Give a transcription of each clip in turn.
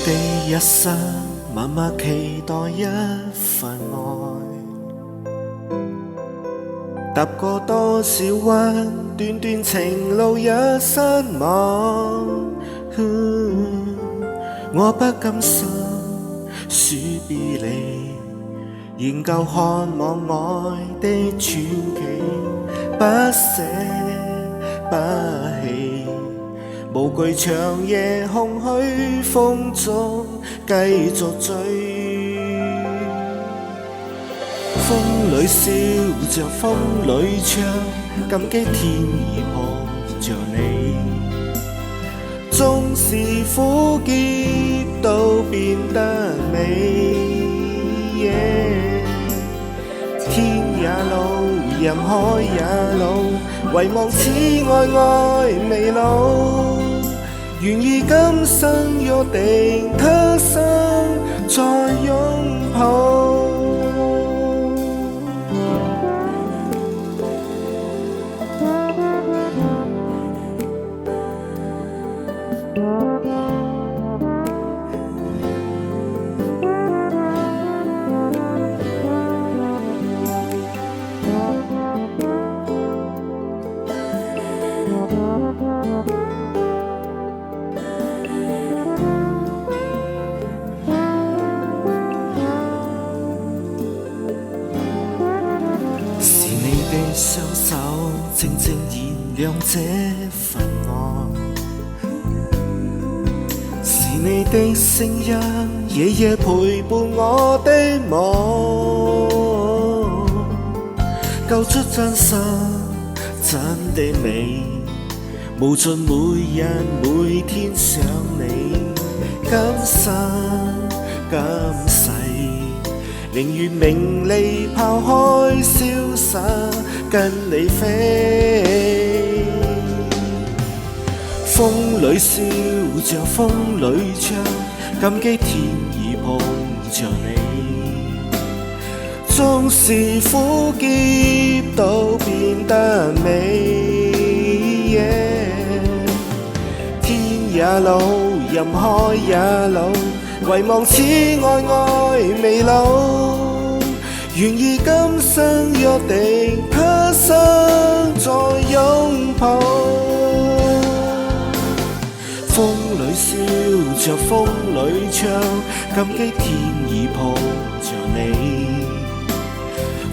的一生，默默期待一份愛。踏過多少彎，段段情路也失望。我不甘心說別離，仍舊渴望愛的傳奇，不捨不棄，無懼長夜空虛風中繼續追。風裏笑着風裏唱，感激天意抱着你，縱是苦澀都變得美。天也老，人海也老，唯望此愛愛未老。願意今生約定，他生再擁抱。是你的雙手靜靜燃亮這份愛，是你的聲音夜夜陪伴我的夢，救出真心真的美，無盡每日每天想你，今生今世寧願名利拋開瀟灑跟你飛。風裏笑着風裏唱，感激天意抱着你，縱是苦澀都變得美。天也老，人海也老，唯望此愛愛未老。願意今生約定，他生再擁抱。風裏笑着風裏唱，感激天意抱着你，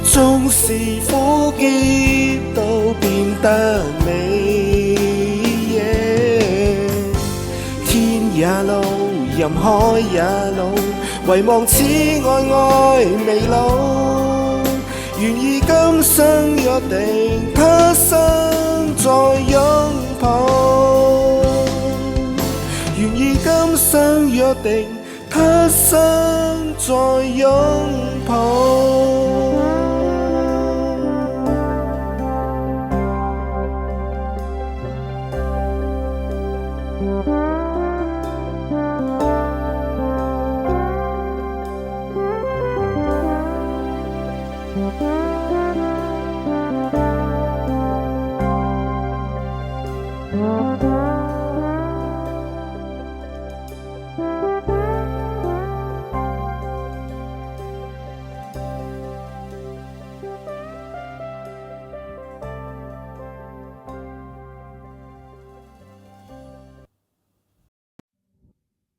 縱是苦澀都變得美。天也老，人海也老，唯望此愛愛未老。願意今生約定，他生再擁抱。願意今生約定，他生再擁抱。